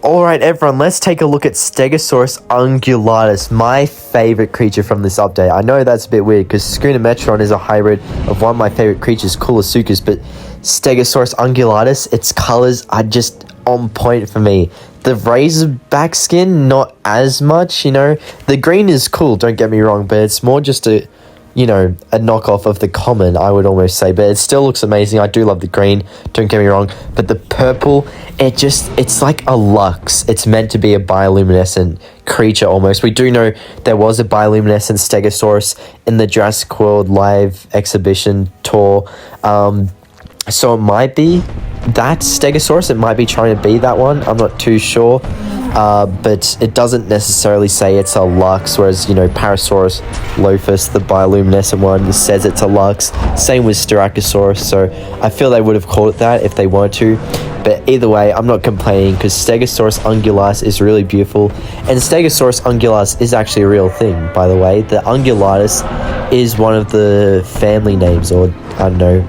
Alright everyone, let's take a look at Stegosaurus ungulatus, my favourite creature from this update. I know that's a bit weird because Skoonametrodon is a hybrid of one of my favourite creatures, Koolasuchus, but Stegosaurus ungulatus, its colours are just on point for me. The razorback skin, not as much, you know. The green is cool, don't get me wrong, but it's more just a knockoff of the common, I would almost say, but it still looks amazing. I do love the green, don't get me wrong, but the purple, it's like a Lux. It's meant to be a bioluminescent creature almost. We do know there was a bioluminescent Stegosaurus in the Jurassic World live exhibition tour, so it might be that Stegosaurus, it might be trying to be that one, I'm not too sure. But it doesn't necessarily say it's a Lux, whereas, Parasaurus Lophus, the bioluminescent one, says it's a Lux. Same with Styracosaurus, so I feel they would have called it that if they wanted to. But either way, I'm not complaining because Stegosaurus ungulatus is really beautiful. And Stegosaurus ungulatus is actually a real thing, by the way. The ungulatus is one of the family names, or I don't know,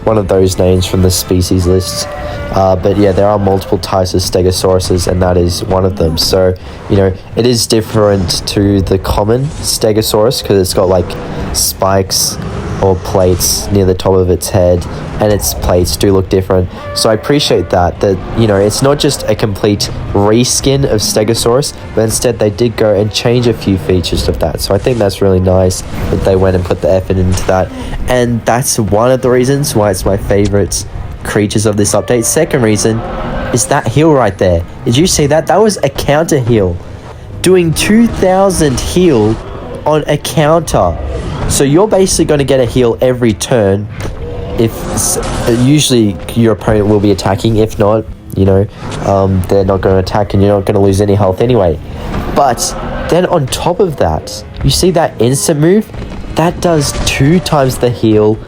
one of those names from the species lists. But yeah, there are multiple types of Stegosauruses, and that is one of them. So, it is different to the common Stegosaurus because it's got like spikes or plates near the top of its head, and its plates do look different. So I appreciate that it's not just a complete reskin of Stegosaurus, but instead they did go and change a few features of that. So I think that's really nice that they went and put the effort into that, and that's one of the reasons why it's my favorite creatures of this update. Second reason is that heal right there. Did you see that? That was a counter heal, doing 2000 heal on a counter. So you're basically going to get a heal every turn. If usually your opponent will be attacking, if not, they're not going to attack and you're not going to lose any health anyway. But then on top of that, you see that instant move? That does 2 times the heal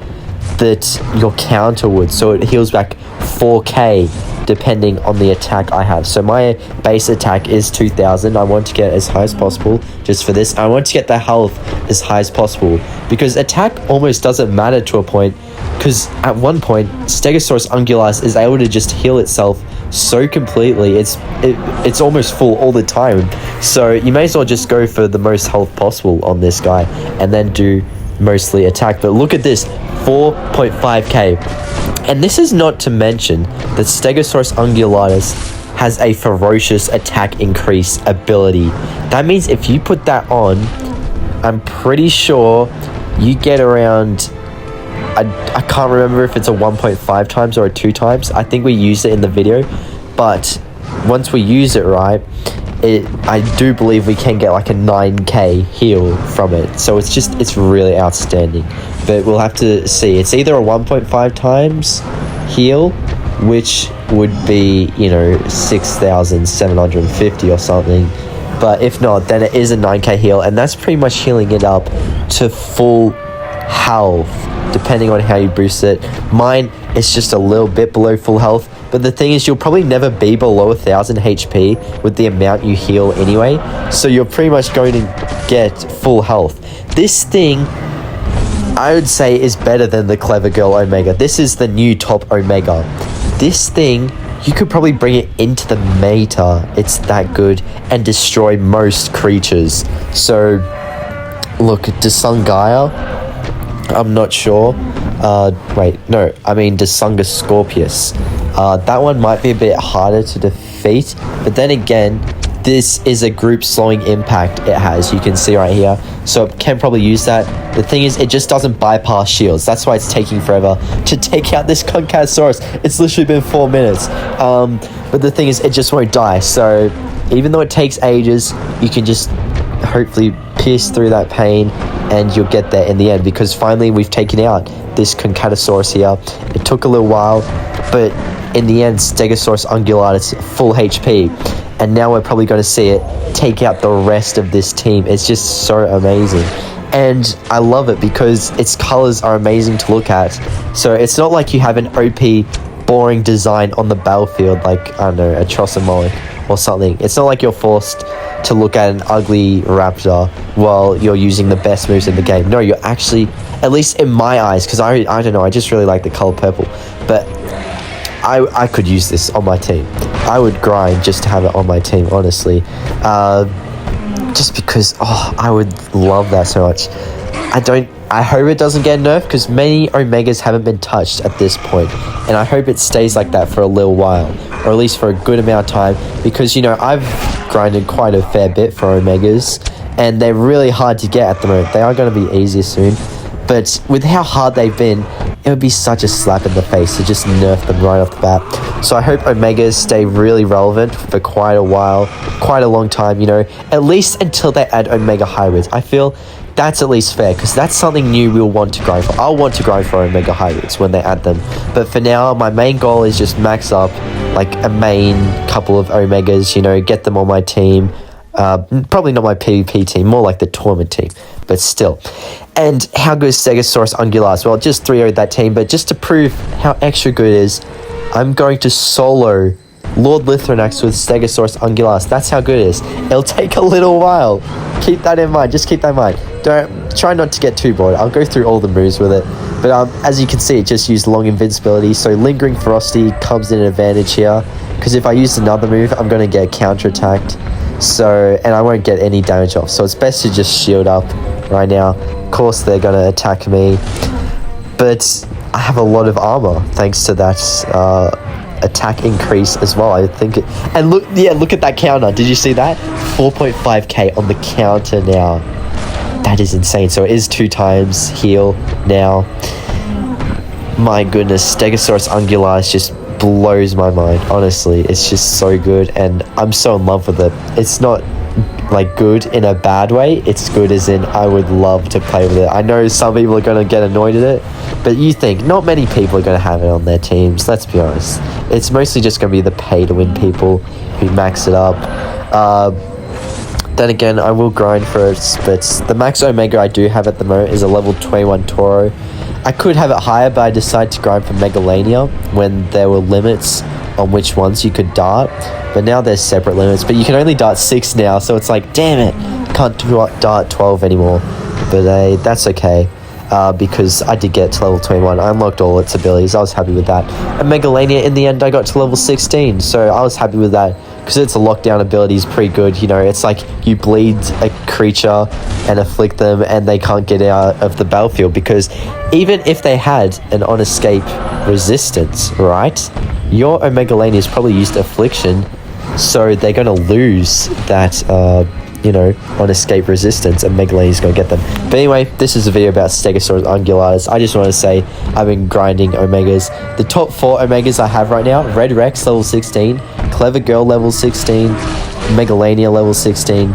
that your counter would. So it heals back 4k depending on the attack I have. So my base attack is 2000. I want to get as high as possible just for this. I want to get the health as high as possible because attack almost doesn't matter to a point, because at one point Stegosaurus ungulatus is able to just heal itself so completely. It's almost full all the time, so you may as well just go for the most health possible on this guy and then do mostly attack. But look at this, 4.5k. And this is not to mention that Stegosaurus ungulatus has a ferocious attack increase ability. That means if you put that on, I'm pretty sure you get around, I can't remember if it's a 1.5 times or a 2 times. I think we used it in the video, but once we use it right, I do believe we can get like a 9k heal from it. So it's really outstanding. But we'll have to see. It's either a 1.5 times heal, which would be 6,750 or something. But if not, then it is a 9k heal, and that's pretty much healing it up to full health, depending on how you boost it. Mine is just a little bit below full health, but the thing is, you'll probably never be below 1000 HP with the amount you heal anyway, so you're pretty much going to get full health. This thing, I would say, is better than the Clever Girl Omega. This is the new top Omega. This thing, you could probably bring it into the meta, it's that good, and destroy most creatures. So, look, Dasungaya, I'm not sure. Dasunga Scorpius. That one might be a bit harder to defeat, but then again, this is a group slowing impact it has, you can see right here, so it can probably use that. The thing is, it just doesn't bypass shields. That's why it's taking forever to take out this Concatosaurus. It's literally been 4 minutes. But the thing is, it just won't die, so even though it takes ages, you can just hopefully pierce through that pain and you'll get there in the end, because finally we've taken out this Concatosaurus here. It took a little while, but in the end, Stegosaurus ungulatus full HP, and now we're probably going to see it take out the rest of this team. It's just so amazing, and I love it because its colors are amazing to look at. So it's not like you have an OP boring design on the battlefield like, I don't know, a Trosomolic or something. It's not like you're forced to look at an ugly raptor while you're using the best moves in the game. No, you're actually, at least in my eyes, because I don't know, I just really like the color purple, but I could use this on my team. I would grind just to have it on my team, honestly. Just because, I would love that so much. I hope it doesn't get nerfed, because many Omegas haven't been touched at this point, and I hope it stays like that for a little while, or at least for a good amount of time, because, you know, I've grinded quite a fair bit for Omegas, and they're really hard to get at the moment. They are going to be easier soon, but with how hard they've been, it would be such a slap in the face to just nerf them right off the bat. So I hope Omegas stay really relevant for quite a while, quite a long time, you know, at least until they add Omega Hybrids. I feel that's at least fair, because that's something new we'll want to grind for. I'll want to grind for Omega Hybrids when they add them. But for now, my main goal is just max up like a main couple of Omegas, you know, get them on my team. Probably not my PvP team, more like the tournament team, but still. And how good is Stegosaurus Ungulatus? Well, just 3-0'd that team, but just to prove how extra good it is, I'm going to solo Lord Lithranax with Stegosaurus Ungulatus. That's how good it is. It'll take a little while. Keep that in mind. Just keep that in mind. Don't try not to get too bored. I'll go through all the moves with it. But as you can see, it just used long invincibility. So Lingering Ferocity comes in an advantage here. Because if I use another move, I'm going to get counter-attacked. So, and I won't get any damage off. So it's best to just shield up right now. Of course, they're going to attack me. But I have a lot of armor thanks to that attack increase as well. I think it, and look at that counter. Did you see that? 4.5k on the counter now. That is insane. So it is 2 times heal now. My goodness, Stegosaurus Ungulatus just blows my mind. Honestly, it's just so good, and I'm so in love with it. It's not like good in a bad way. It's good as in I would love to play with it. I know some people are going to get annoyed at it, but you think not many people are going to have it on their teams. Let's be honest. It's mostly just going to be the pay to win people who max it up. Then again, I will grind for it, but the max Omega I do have at the moment is a level 21 Toro. I could have it higher, but I decided to grind for Megalania when there were limits on which ones you could dart. But now there's separate limits, but you can only dart 6 now, so it's like, damn it, can't dart 12 anymore. But that's okay, because I did get to level 21. I unlocked all its abilities. I was happy with that. And Megalania, in the end, I got to level 16, so I was happy with that, because its lockdown ability is pretty good. You know, it's like you bleed a creature and afflict them, and they can't get out of the battlefield, because even if they had an on-escape resistance, right, your Omegalania has probably used affliction, so they're going to lose that, you know, on-escape resistance, and Megalania's going to get them. But anyway, this is a video about Stegosaurus Ungulatus. I just want to say I've been grinding Omegas. The top 4 Omegas I have right now: Red Rex, level 16, Clever Girl, level 16, Megalania, level 16,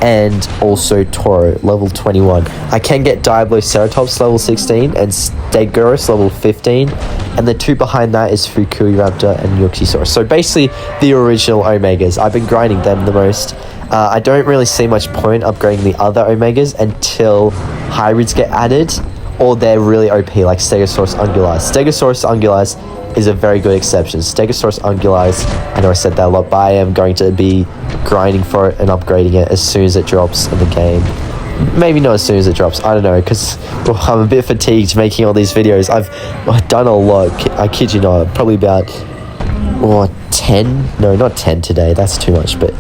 and also Toro, level 21. I can get Diabloceratops, level 16, and Stegosaurus, level 15, and the 2 behind that is Fukuiraptor and Nyctosaurus. So basically, the original Omegas. I've been grinding them the most. I don't really see much point upgrading the other Omegas until hybrids get added, or they're really OP, like Stegosaurus Ungulatus. Stegosaurus Ungulatus is a very good exception. Stegosaurus Ungulatus, I know I said that a lot, but I am going to be grinding for it and upgrading it as soon as it drops in the game. Maybe not as soon as it drops, I don't know, because I'm a bit fatigued making all these videos. I've done a lot, I kid you not, probably about 10? No, not 10 today, that's too much, but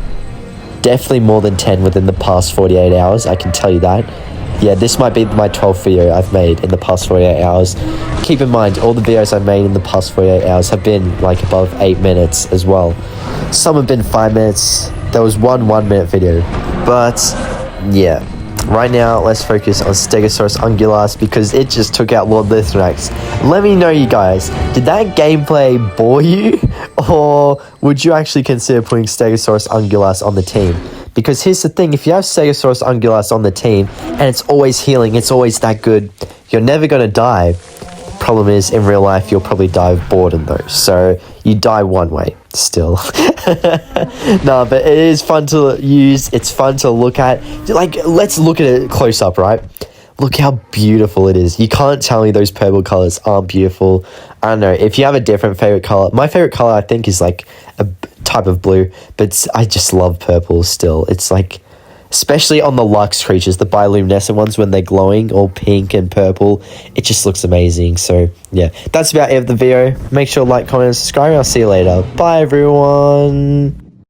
definitely more than 10 within the past 48 hours, I can tell you that. Yeah, this might be my 12th video I've made in the past 48 hours. Keep in mind, all the videos I've made in the past 48 hours have been like above 8 minutes as well. Some have been 5 minutes. There was one 1-minute video. But yeah, right now let's focus on Stegosaurus Ungulatus, because it just took out Lord Lithranax. Let me know, you guys, did that gameplay bore you? Or would you actually consider putting Stegosaurus Ungulatus on the team? Because here's the thing, if you have Stegosaurus Ungulatus on the team, and it's always healing, it's always that good, you're never going to die. Problem is, in real life, you'll probably die of boredom though. So, you die one way, still. No, but it is fun to use, it's fun to look at. Like, let's look at it close up, right? Look how beautiful it is. You can't tell me those purple colors aren't beautiful. I don't know, if you have a different favorite color, my favorite color I think is like a type of blue, but I just love purple still. It's like, especially on the luxe creatures, the bioluminescent ones when they're glowing, all pink and purple. It just looks amazing. So yeah, that's about it of the video. Make sure to like, comment, and subscribe. I'll see you later. Bye everyone.